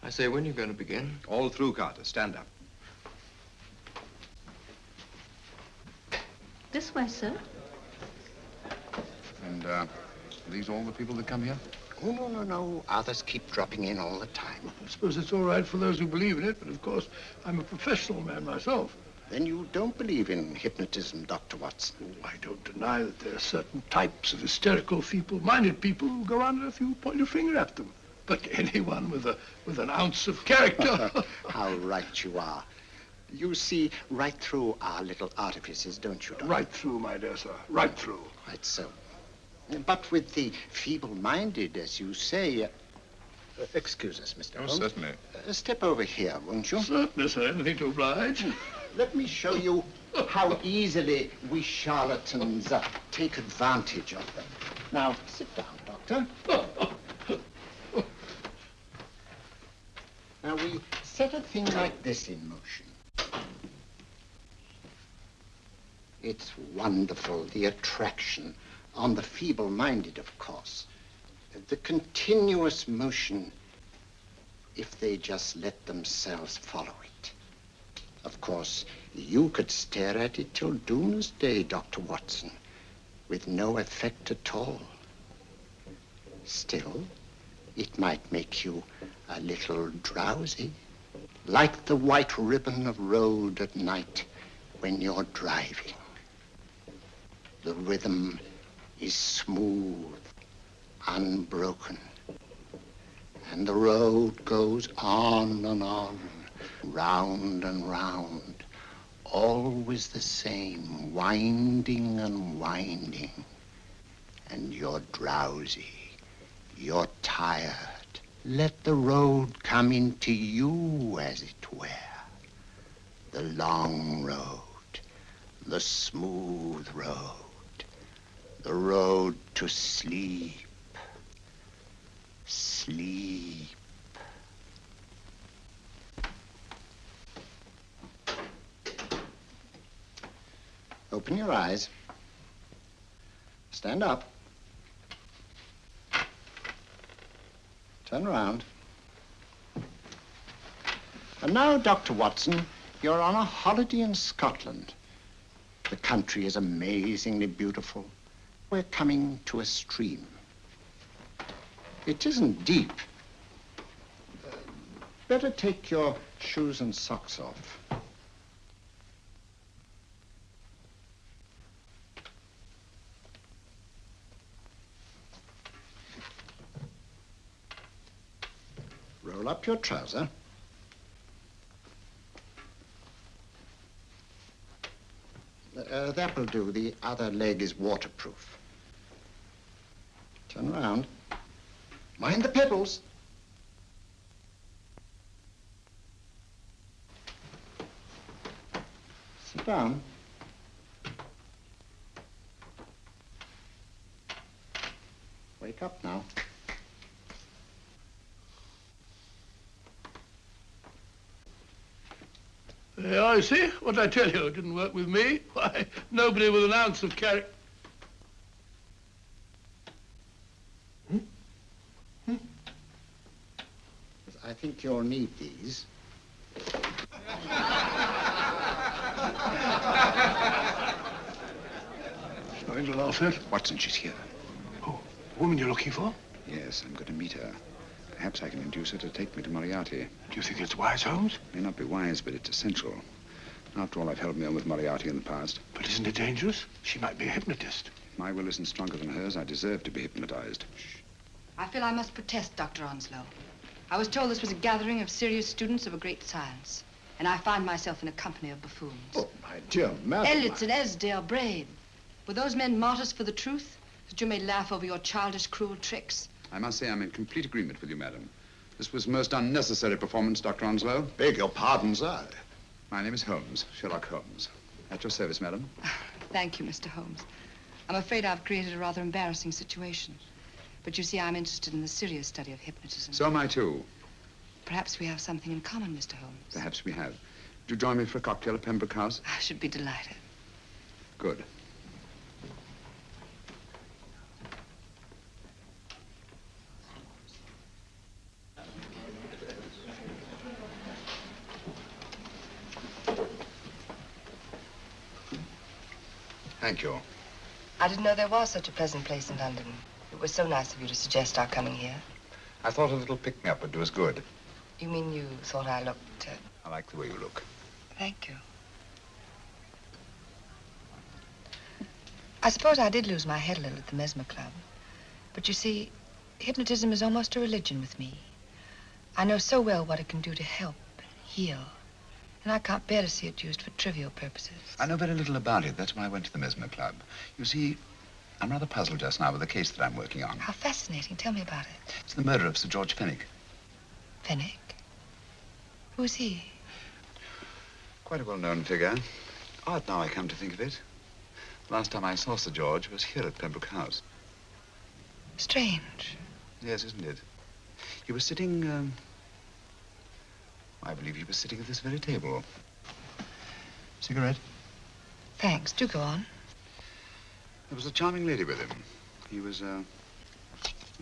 I say, when are you going to begin? All through, Carter. Stand up. This way, sir. And, are these all the people that come here? Oh, no. Others keep dropping in all the time. I suppose it's all right for those who believe in it, but of course, I'm a professional man myself. Then you don't believe in hypnotism, Dr. Watson? Oh, I don't deny that there are certain types of hysterical, feeble-minded people who go under if you point your finger at them. But anyone with an ounce of character... How right you are. You see right through our little artifices, don't you, Doctor? Right through, my dear sir. Right through. Quite so. But with the feeble-minded, as you say... excuse us, Mr. Holmes. Certainly. Step over here, won't you? Certainly, sir. Anything to oblige. Let me show you how easily we charlatans take advantage of them. Now, sit down, Doctor. Now, we set a thing like this in motion. It's wonderful, the attraction on the feeble-minded, of course. The continuous motion, if they just let themselves follow it. Of course, you could stare at it till doomsday, Dr. Watson, with no effect at all. Still, it might make you a little drowsy, like the white ribbon of road at night when you're driving. The rhythm is smooth, unbroken, and the road goes on and on, round and round, always the same, winding and winding. And you're drowsy, you're tired. Let the road come into you, as it were. The long road, the smooth road, the road to sleep. Sleep. Open your eyes. Stand up. Turn around. And now, Dr. Watson, you're on a holiday in Scotland. The country is amazingly beautiful. We're coming to a stream. It isn't deep. Better take your shoes and socks off. Roll up your trouser. That will do. The other leg is waterproof. Turn around. Mind the pedals. Sit down. Wake up now. I see. What I tell you, it didn't work with me. Why, nobody with an ounce of character. I think you'll need these. Nothing to laugh at. Watson, she's here. Oh, the woman you're looking for? Yes, I'm going to meet her. Perhaps I can induce her to take me to Moriarty. Do you think it's wise, Holmes? May not be wise, but it's essential. After all, I've held me on with Moriarty in the past. But isn't it dangerous? She might be a hypnotist. If my will isn't stronger than hers, I deserve to be hypnotized. Shh. I feel I must protest, Dr. Onslow. I was told this was a gathering of serious students of a great science, and I find myself in a company of buffoons. Oh, my dear madam. Elliots and Esdale Braid. Were those men martyrs for the truth, that you may laugh over your childish, cruel tricks? I must say I'm in complete agreement with you, madam. This was most unnecessary performance, Dr. Onslow. Beg your pardon, sir. My name is Holmes, Sherlock Holmes. At your service, madam. Thank you, Mr. Holmes. I'm afraid I've created a rather embarrassing situation. But you see, I'm interested in the serious study of hypnotism. So am I, too. Perhaps we have something in common, Mr. Holmes. Perhaps we have. Would you join me for a cocktail at Pembroke House? I should be delighted. Good. Thank you. I didn't know there was such a pleasant place in London. It was so nice of you to suggest our coming here. I thought a little pick-me-up would do us good. You mean you thought I looked... I like the way you look. Thank you. I suppose I did lose my head a little at the Mesmer Club. But you see, hypnotism is almost a religion with me. I know so well what it can do to help, heal. And I can't bear to see it used for trivial purposes. I know very little about it. That's why I went to the Mesmer Club. You see, I'm rather puzzled just now with the case that I'm working on. How fascinating. Tell me about it. It's the murder of Sir George Fenwick. Fenwick? Who's he? Quite a well-known figure. Odd now I come to think of it. Last time I saw Sir George was here at Pembroke House. Strange. Yes, isn't it? He was sitting, I believe he was sitting at this very table. Cigarette? Thanks. Do go on. There was a charming lady with him. He was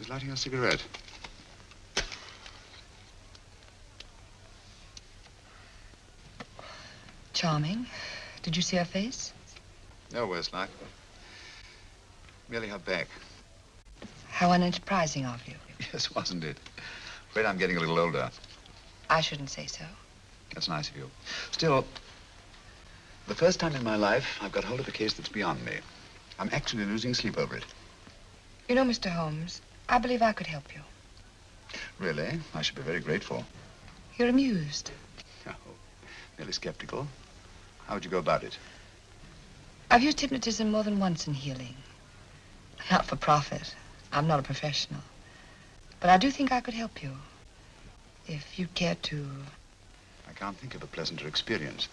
lighting a cigarette. Charming. Did you see her face? No worse luck. Merely her back. How unenterprising of you. Yes, wasn't it? Afraid I'm getting a little older. I shouldn't say so. That's nice of you. Still, the first time in my life, I've got hold of a case that's beyond me. I'm actually losing sleep over it. You know, Mr. Holmes, I believe I could help you. Really? I should be very grateful. You're amused. Oh, merely skeptical. How would you go about it? I've used hypnotism more than once in healing. Not for profit. I'm not a professional. But I do think I could help you. If you'd care to... I can't think of a pleasanter experience.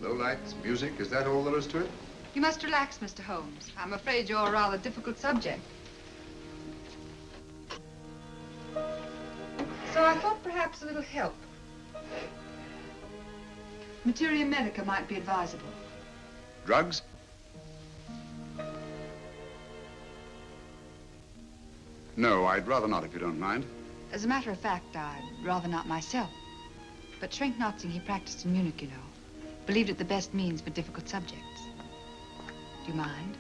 Low lights, music, is that all there is to it? You must relax, Mr. Holmes. I'm afraid you're a rather difficult subject. So I thought perhaps a little help. Materia medica might be advisable. Drugs? No, I'd rather not, if you don't mind. As a matter of fact, I'd rather not myself. But Schrenk-Notzing, he practiced in Munich, you know. Believed it the best means for difficult subjects. Do you mind?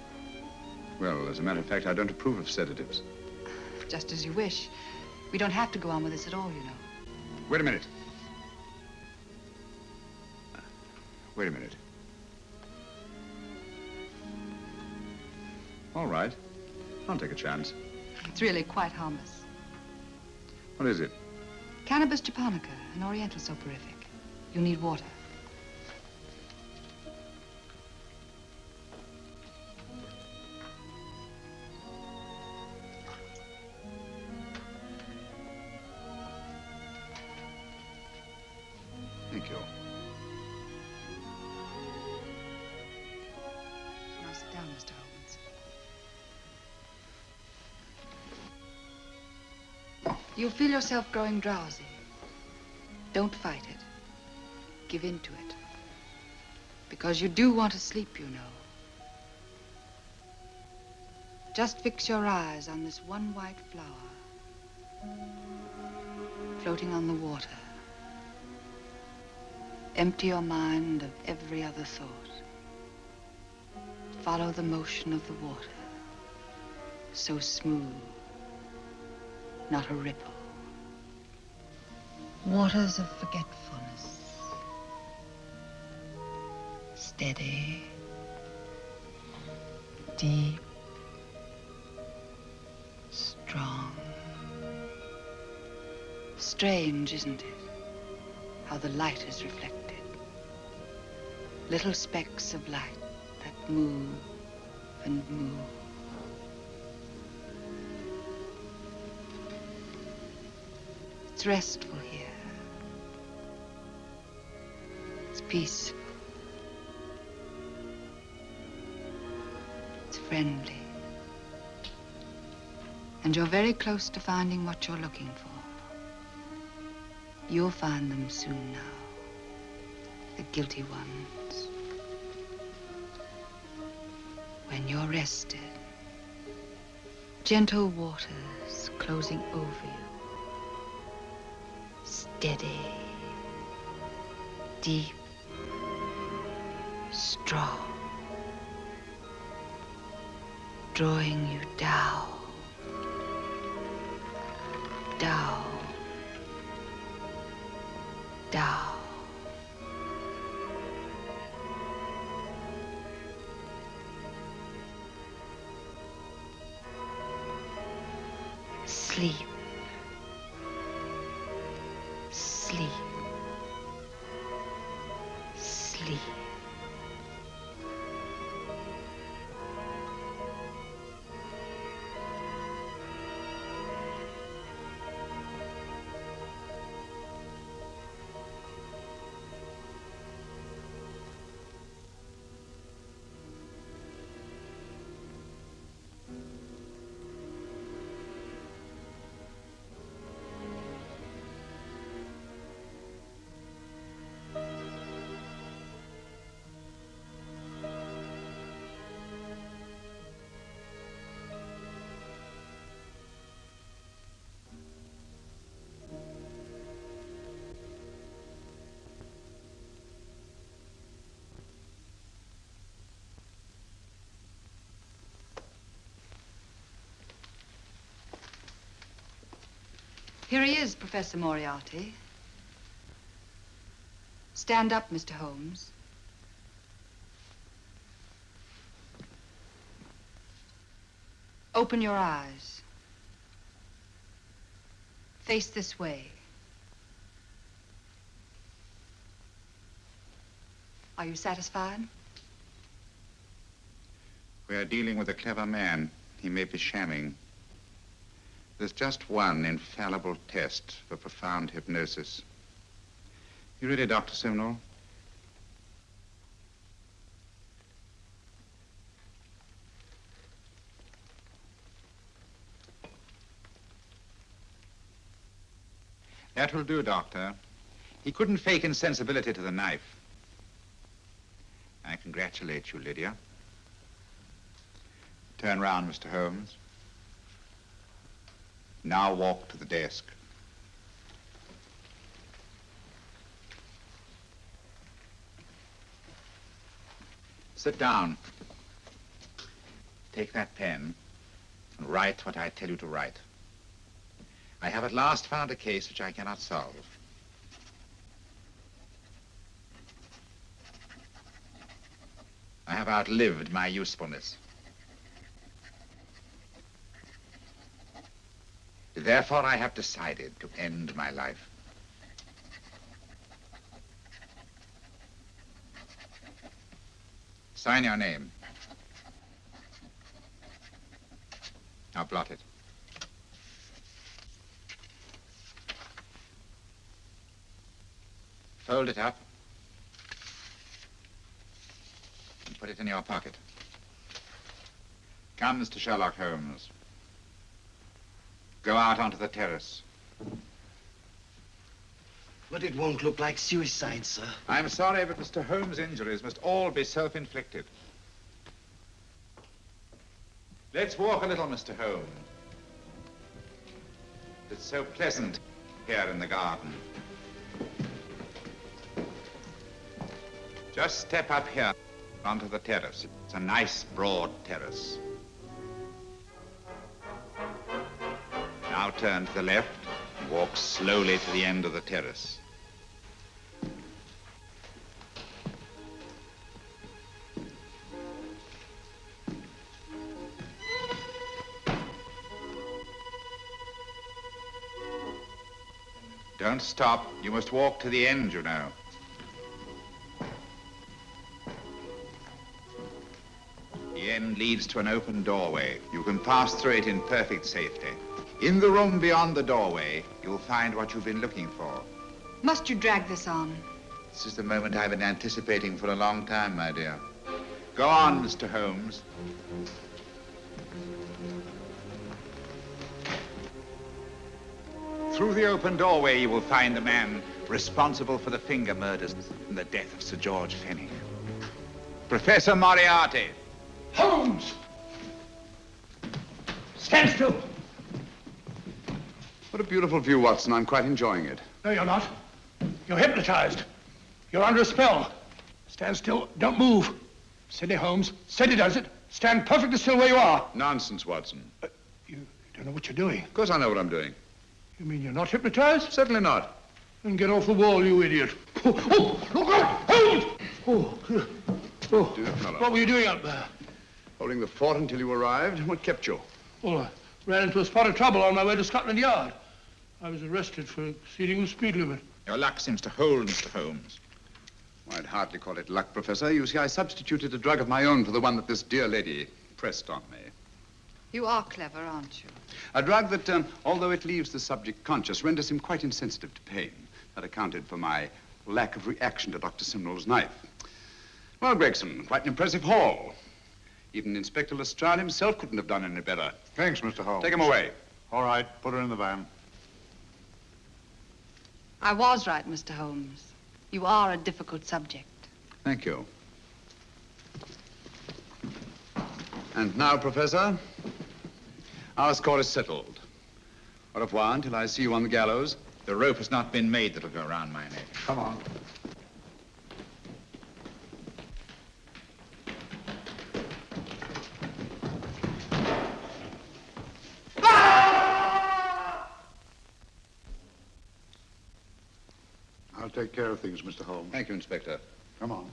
Well, as a matter of fact, I don't approve of sedatives. Just as you wish. We don't have to go on with this at all, you know. Wait a minute. Wait a minute. All right. I'll take a chance. It's really quite harmless. What is it? Cannabis japonica, an oriental soporific. You'll need water. Thank you. Now sit down, Mr. Holmes. You'll feel yourself growing drowsy. Don't fight it. Give in to it. Because you do want to sleep, you know. Just fix your eyes on this one white flower floating on the water. Empty your mind of every other thought. Follow the motion of the water. So smooth, not a ripple. Waters of forgetfulness. Steady, deep, strong. Strange, isn't it? How the light is reflected. Little specks of light that move and move. It's restful here. It's peaceful. It's friendly. And you're very close to finding what you're looking for. You'll find them soon now. The guilty ones. When you're rested, gentle waters closing over you. Steady, deep, strong. Drawing you down, down, down. Sleep. Sleep. Sleep. Here he is, Professor Moriarty. Stand up, Mr. Holmes. Open your eyes. Face this way. Are you satisfied? We are dealing with a clever man. He may be shamming. There's just one infallible test for profound hypnosis. You ready, Dr. Simnel? That will do, Doctor. He couldn't fake insensibility to the knife. I congratulate you, Lydia. Turn round, Mr. Holmes. Now walk to the desk. Sit down. Take that pen and write what I tell you to write. I have at last found a case which I cannot solve. I have outlived my usefulness. Therefore, I have decided to end my life. Sign your name. Now blot it. Fold it up and put it in your pocket. Come, Mr. Sherlock Holmes. Go out onto the terrace. But it won't look like suicide, sir. I'm sorry, but Mr. Holmes' injuries must all be self-inflicted. Let's walk a little, Mr. Holmes. It's so pleasant here in the garden. Just step up here onto the terrace. It's a nice, broad terrace. Now turn to the left and walk slowly to the end of the terrace. Don't stop. You must walk to the end, you know. The end leads to an open doorway. You can pass through it in perfect safety. In the room beyond the doorway, you'll find what you've been looking for. Must you drag this on? This is the moment I've been anticipating for a long time, my dear. Go on, Mr. Holmes. Through the open doorway, you will find the man responsible for the finger murders and the death of Sir George Fenwick. Professor Moriarty. Holmes! Stand still. What a beautiful view, Watson. I'm quite enjoying it. No, you're not. You're hypnotized. You're under a spell. Stand still. Don't move. Steady, Holmes. Steady does it. Stand perfectly still where you are. Nonsense, Watson. You don't know what you're doing. Of course I know what I'm doing. You mean you're not hypnotized? Certainly not. Then get off the wall, you idiot. Oh, look out! Holmes! Oh, Dear fellow. What were you doing up there? Holding the fort until you arrived. What kept you? Well, I ran into a spot of trouble on my way to Scotland Yard. I was arrested for exceeding the speed limit. Your luck seems to hold, Mr. Holmes. Well, I'd hardly call it luck, Professor. You see, I substituted a drug of my own for the one that this dear lady pressed on me. You are clever, aren't you? A drug that, although it leaves the subject conscious, renders him quite insensitive to pain. That accounted for my lack of reaction to Dr. Simnel's knife. Well, Gregson, quite an impressive haul. Even Inspector Lestrade himself couldn't have done any better. Thanks, Mr. Holmes. Take him away. All right, put her in the van. I was right, Mr. Holmes. You are a difficult subject. Thank you. And now, Professor, our score is settled. Au revoir until I see you on the gallows. The rope has not been made that'll go around my neck. Come on. take care of things, Mr. Holmes. Thank you, Inspector. Come on.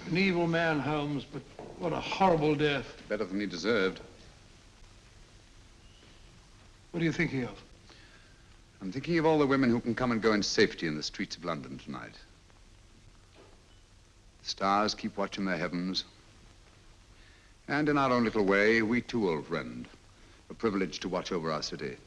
An evil man, Holmes, but what a horrible death. Better than he deserved. What are you thinking of? I'm thinking of all the women who can come and go in safety in the streets of London tonight. The stars keep watching their heavens. And in our own little way, we too, old friend, are privileged to watch over our city.